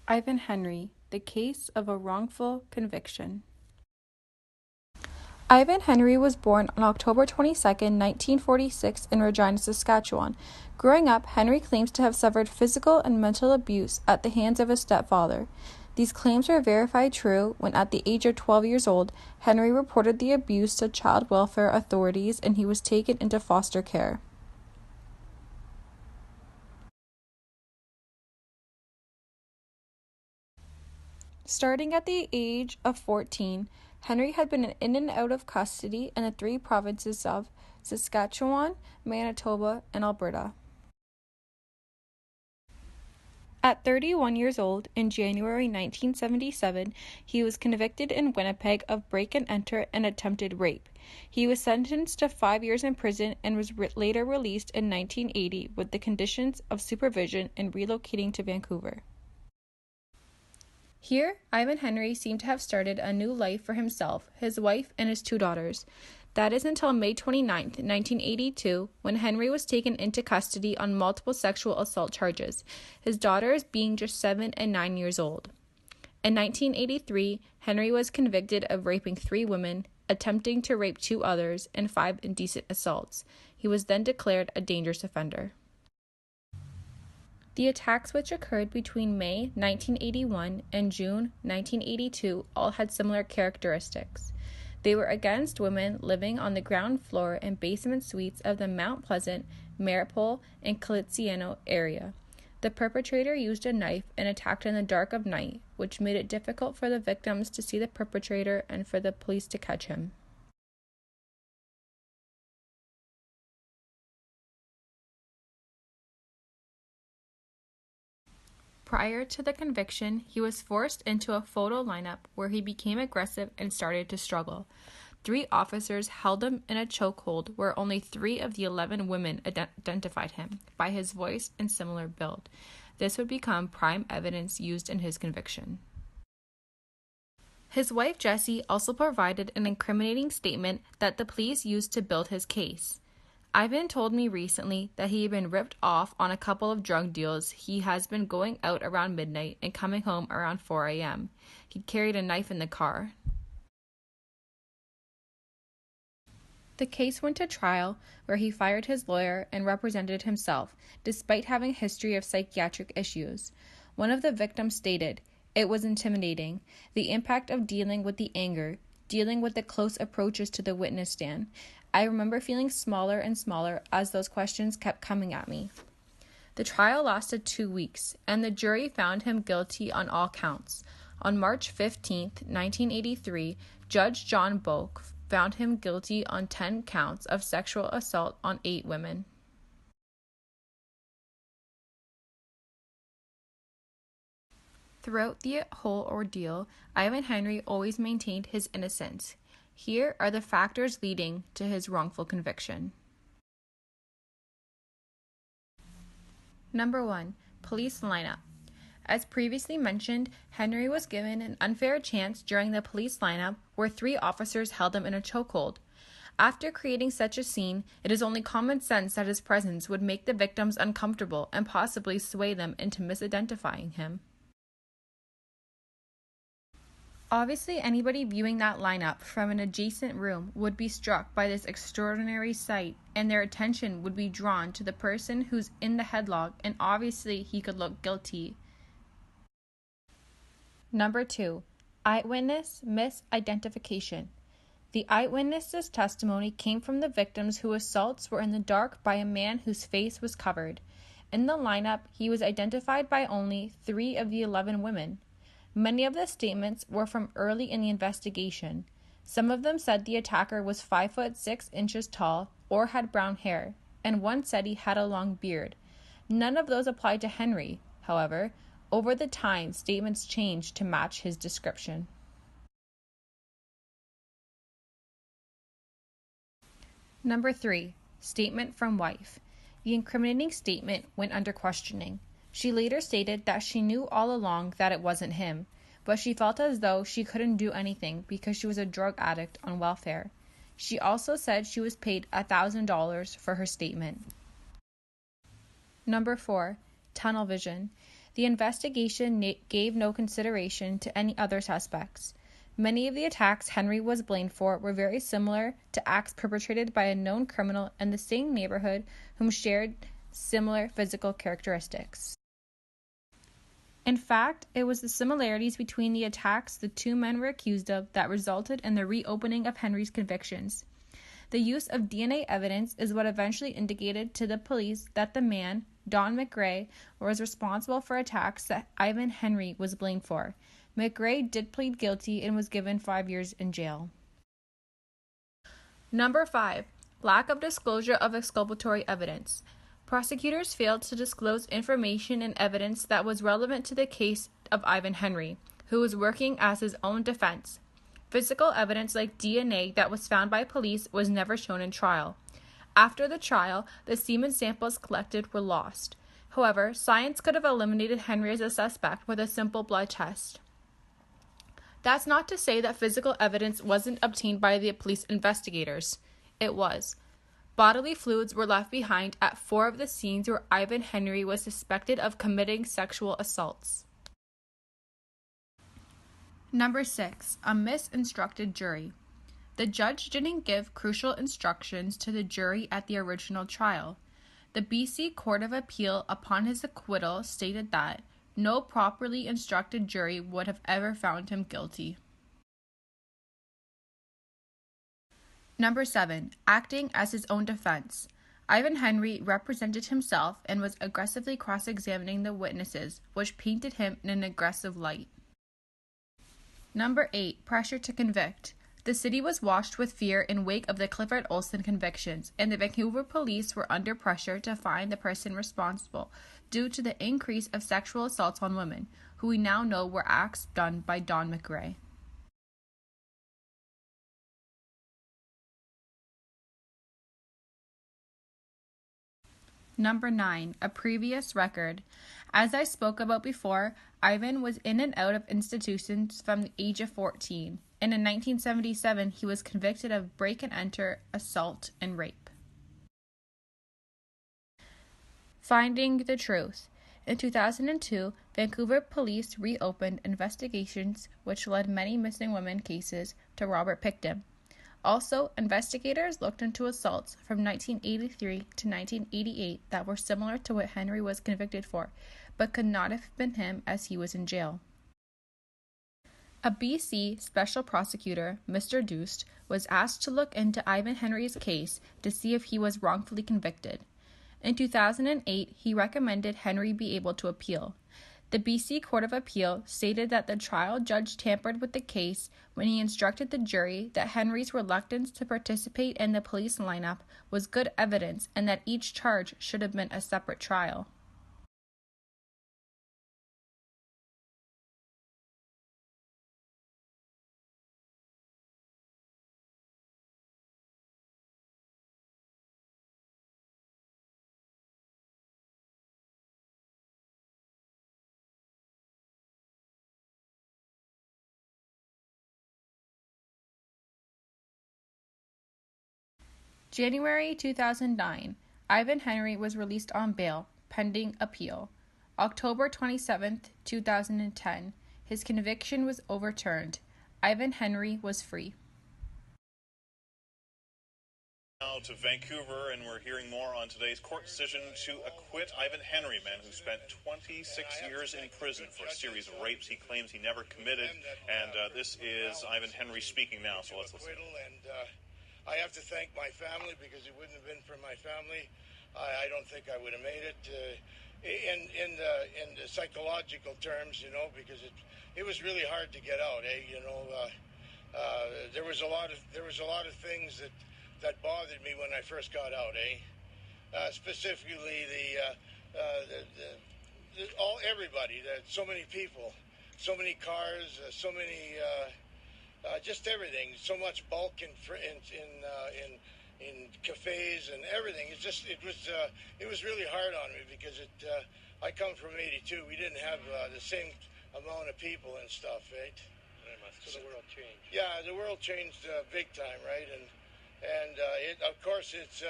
Ivan Henry, the case of a wrongful conviction. Ivan Henry was born on October 22, 1946 in Regina, Saskatchewan. Growing up, Henry claims to have suffered physical and mental abuse at the hands of his stepfather. These claims were verified true when, at the age of 12 years old, Henry reported the abuse to child welfare authorities and he was taken into foster care. Starting at the age of 14, Henry had been in and out of custody in the three provinces of Saskatchewan, Manitoba, and Alberta. At 31 years old, in January 1977, he was convicted in Winnipeg of break-and-enter and attempted rape. He was sentenced to 5 years in prison and was later released in 1980 with the conditions of supervision and relocating to Vancouver. Here, Ivan Henry seemed to have started a new life for himself, his wife, and his two daughters. That is until May 29, 1982, when Henry was taken into custody on multiple sexual assault charges, his daughters being just 7 and 9 years old. In 1983, Henry was convicted of raping 3 women, attempting to rape 2 others, and 5 indecent assaults. He was then declared a dangerous offender. The attacks which occurred between May 1981 and June 1982 all had similar characteristics. They were against women living on the ground floor and basement suites of the Mount Pleasant, Maripol, and Caliciano area. The perpetrator used a knife and attacked in the dark of night, which made it difficult for the victims to see the perpetrator and for the police to catch him. Prior to the conviction, he was forced into a photo lineup where he became aggressive and started to struggle. 3 officers held him in a chokehold where only 3 of the 11 women identified him by his voice and similar build. This would become prime evidence used in his conviction. His wife Jessie also provided an incriminating statement that the police used to build his case. Ivan told me recently that he had been ripped off on a couple of drug deals. He has been going out around midnight and coming home around 4 a.m. He carried a knife in the car. The case went to trial, where he fired his lawyer and represented himself, despite having a history of psychiatric issues. One of the victims stated, "It was intimidating. The impact of dealing with the anger, dealing with the close approaches to the witness stand. I remember feeling smaller and smaller as those questions kept coming at me." The trial lasted 2 weeks, and the jury found him guilty on all counts. On March 15, 1983, Judge John Boak found him guilty on 10 counts of sexual assault on 8 women. Throughout the whole ordeal, Ivan Henry always maintained his innocence. Here are the factors leading to his wrongful conviction. Number 1. Police lineup. As previously mentioned, Henry was given an unfair chance during the police lineup where 3 officers held him in a chokehold. After creating such a scene, it is only common sense that his presence would make the victims uncomfortable and possibly sway them into misidentifying him. Obviously, anybody viewing that lineup from an adjacent room would be struck by this extraordinary sight, and their attention would be drawn to the person who's in the headlock, and obviously he could look guilty. Number 2. Eyewitness misidentification. The eyewitness's testimony came from the victims whose assaults were in the dark by a man whose face was covered. In the lineup, he was identified by only 3 of the 11 women. Many of the statements were from early in the investigation. Some of them said the attacker was 5 foot 6 inches tall or had brown hair, and one said he had a long beard. None of those applied to Henry, however. Over the time, statements changed to match his description. Number 3. Statement from wife. The incriminating statement went under questioning. She later stated that she knew all along that it wasn't him, but she felt as though she couldn't do anything because she was a drug addict on welfare. She also said she was paid $1,000 for her statement. Number 4. Tunnel vision. The investigation gave no consideration to any other suspects. Many of the attacks Henry was blamed for were very similar to acts perpetrated by a known criminal in the same neighborhood whom shared similar physical characteristics. In fact, it was the similarities between the attacks the two men were accused of that resulted in the reopening of Henry's convictions. The use of DNA evidence is what eventually indicated to the police that the man, Don McRae, was responsible for attacks that Ivan Henry was blamed for. McRae did plead guilty and was given 5 years in jail. Number 5. Lack of disclosure of exculpatory evidence. Prosecutors failed to disclose information and evidence that was relevant to the case of Ivan Henry, who was working as his own defense. Physical evidence like DNA that was found by police was never shown in trial. After the trial, the semen samples collected were lost. However, science could have eliminated Henry as a suspect with a simple blood test. That's not to say that physical evidence wasn't obtained by the police investigators. It was. Bodily fluids were left behind at 4 of the scenes where Ivan Henry was suspected of committing sexual assaults. Number 6. A misinstructed jury. The judge didn't give crucial instructions to the jury at the original trial. The BC Court of Appeal, upon his acquittal, stated that no properly instructed jury would have ever found him guilty. Number 7. Acting as his own defense. Ivan Henry represented himself and was aggressively cross-examining the witnesses, which painted him in an aggressive light. Number 8. Pressure to convict. The city was washed with fear in wake of the Clifford Olson convictions, and the Vancouver police were under pressure to find the person responsible due to the increase of sexual assaults on women, who we now know were acts done by Don McRae. Number 9. A previous record. As I spoke about before, Ivan was in and out of institutions from the age of 14, and in 1977 he was convicted of break-and-enter, assault, and rape. Finding the truth. In 2002, Vancouver police reopened investigations which led many missing women cases to Robert Picton. Also, investigators looked into assaults from 1983 to 1988 that were similar to what Henry was convicted for, but could not have been him as he was in jail. A BC special prosecutor, Mr. Doost, was asked to look into Ivan Henry's case to see if he was wrongfully convicted. In 2008, he recommended Henry be able to appeal. The BC Court of Appeal stated that the trial judge tampered with the case when he instructed the jury that Henry's reluctance to participate in the police lineup was good evidence and that each charge should have been a separate trial. January 2009, Ivan Henry was released on bail, pending appeal. October 27, 2010, his conviction was overturned. Ivan Henry was free. Now to Vancouver, and we're hearing more on today's court decision to acquit Ivan Henry, man who spent 26 years in prison for a series of rapes he claims he never committed. And this is Ivan Henry speaking now, so let's listen. I have to thank my family, because it wouldn't have been for my family, I don't think I would have made it. In the psychological terms, because it was really hard to get out. There was a lot of things that bothered me when I first got out. Specifically everybody, so many people, so many cars, so many. Just everything, so much bulk in cafes and everything. It was really hard on me, because I come from '82. We didn't have the same amount of people and stuff, right? So the world changed. Yeah, the world changed big time, right? And of course it's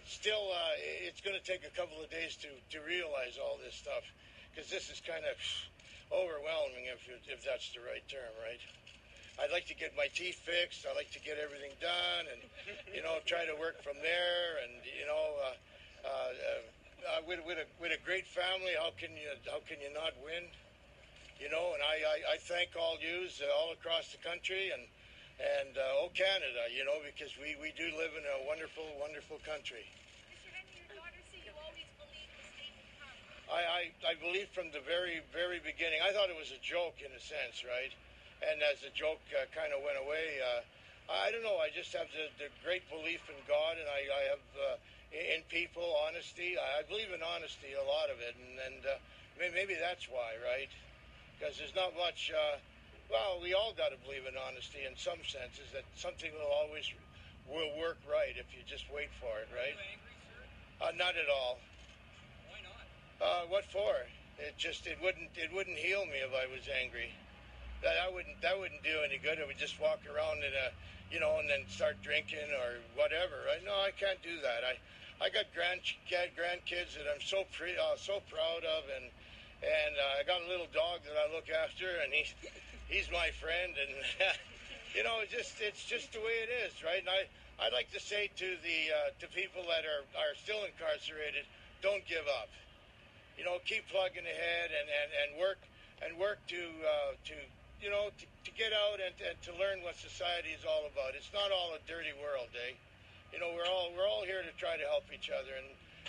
still it's going to take a couple of days to realize all this stuff. because this is kind of overwhelming, if that's the right term, right? I'd like to get my teeth fixed. I like to get everything done, and try to work from there. And with a great family, how can you not win? And I thank all yous all across the country and Canada, because we do live in a wonderful, wonderful country. Mr. Henry, your daughter said you always believed this day would come. I believed from the very, very beginning. I thought it was a joke in a sense, right? And as the joke kind of went away, I don't know. I just have the great belief in God, and I have in people, honesty. I believe in honesty, a lot of it, and maybe that's why, right? Because there's not much. Well, we all got to believe in honesty in some senses. That something will work right if you just wait for it, right? Are you angry, sir? Not at all. Why not? What for? It wouldn't heal me if I was angry. That wouldn't do any good. I would just walk around and then start drinking or whatever. Right? No, I can't do that. I got grandkids that I'm so proud of, and I got a little dog that I look after, and he's my friend, and it's just the way it is, right? And I'd like to say to people that are still incarcerated, don't give up. Keep plugging ahead and work to get out and to learn what society is all about. It's not all a dirty world, eh? We're all here to try to help each other,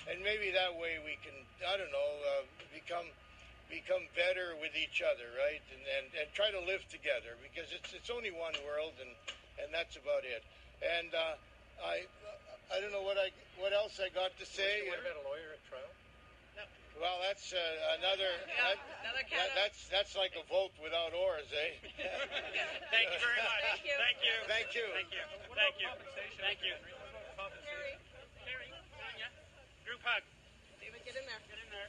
and maybe that way we can, I don't know, become better with each other, right? And try to live together, because it's only one world, and that's about it. And I don't know what else I got to say. What about a lawyer at trial? Well, that's another. That's like a vote without oars, eh? Thank you very much. Thank you. Thank you. Thank you. Thank you. Thank you. Thank you. Compensation. Carrie, Tanya, group hug. David, get in there. Get in there.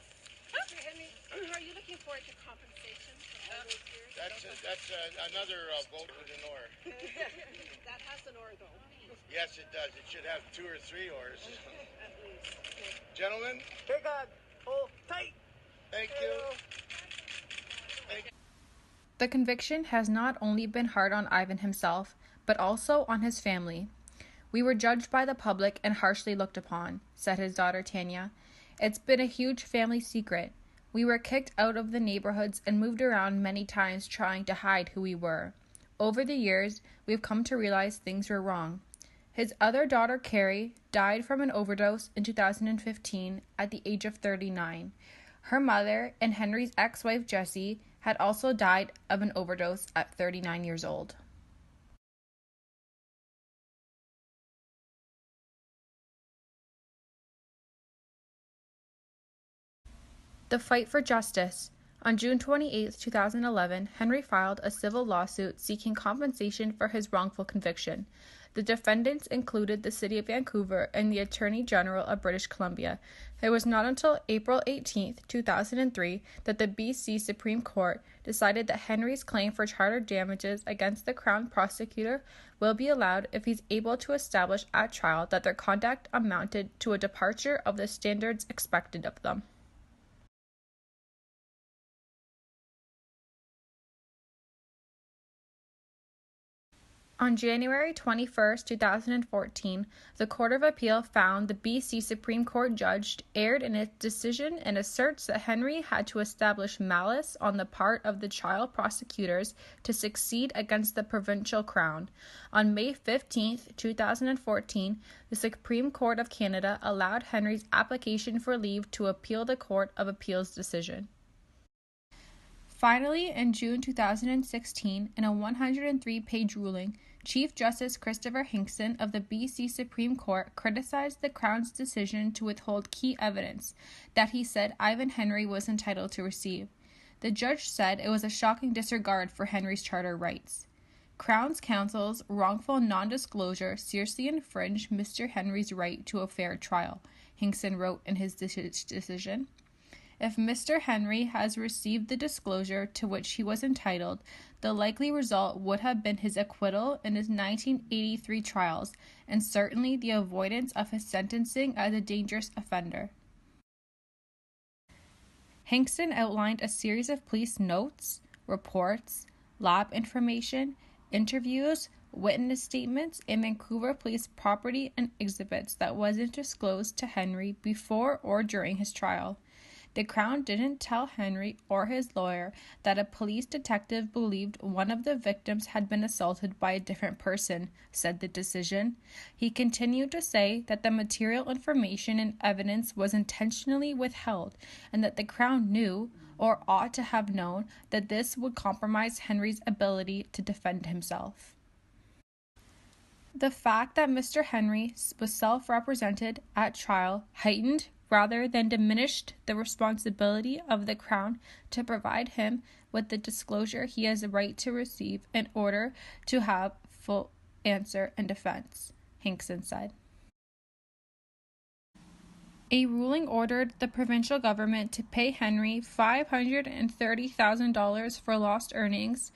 Mr. Henry, are you looking forward to compensation for all those years? That's another vote with an oar. That has an or, though. Yes, it does. It should have 2 or 3 oars. At least. Okay. Gentlemen, Big hug. Hold tight. thank you. The conviction has not only been hard on Ivan himself, but also on his family. "We were judged by the public and harshly looked upon," said his daughter Tanya. "It's been a huge family secret. We were kicked out of the neighborhoods and moved around many times trying to hide who we were. Over the years, we've come to realize things were wrong." His other daughter, Carrie, died from an overdose in 2015 at the age of 39. Her mother and Henry's ex-wife, Jessie, had also died of an overdose at 39 years old. The fight for justice. On June 28, 2011, Henry filed a civil lawsuit seeking compensation for his wrongful conviction. The defendants included the City of Vancouver and the Attorney General of British Columbia. It was not until April 18, 2003, that the BC Supreme Court decided that Henry's claim for charter damages against the Crown prosecutor will be allowed if he's able to establish at trial that their conduct amounted to a departure of the standards expected of them. On January 21, 2014, the Court of Appeal found the BC Supreme Court judge erred in its decision and asserts that Henry had to establish malice on the part of the child prosecutors to succeed against the provincial crown. On May 15, 2014, the Supreme Court of Canada allowed Henry's application for leave to appeal the Court of Appeal's decision. Finally, in June 2016, in a 103-page ruling, Chief Justice Christopher Hinkson of the BC Supreme Court criticized the Crown's decision to withhold key evidence that he said Ivan Henry was entitled to receive. The judge said it was a shocking disregard for Henry's charter rights. Crown's counsel's wrongful non-disclosure seriously infringed Mr. Henry's right to a fair trial, Hinkson wrote in his decision. If Mr. Henry has received the disclosure to which he was entitled, the likely result would have been his acquittal in his 1983 trials, and certainly the avoidance of his sentencing as a dangerous offender. Hinkson outlined a series of police notes, reports, lab information, interviews, witness statements, and Vancouver police property and exhibits that wasn't disclosed to Henry before or during his trial. The Crown didn't tell Henry or his lawyer that a police detective believed one of the victims had been assaulted by a different person, said the decision. He continued to say that the material information and evidence was intentionally withheld and that the Crown knew, or ought to have known, that this would compromise Henry's ability to defend himself. The fact that Mr. Henry was self-represented at trial heightened rather than diminished the responsibility of the Crown to provide him with the disclosure he has a right to receive in order to have full answer and defense, Hinkson said. A ruling ordered the provincial government to pay Henry $530,000 for lost earnings,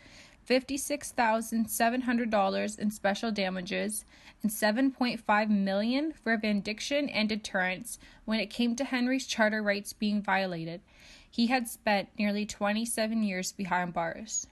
$56,700 in special damages, and $7.5 million for vindication and deterrence when it came to Henry's charter rights being violated. He had spent nearly 27 years behind bars.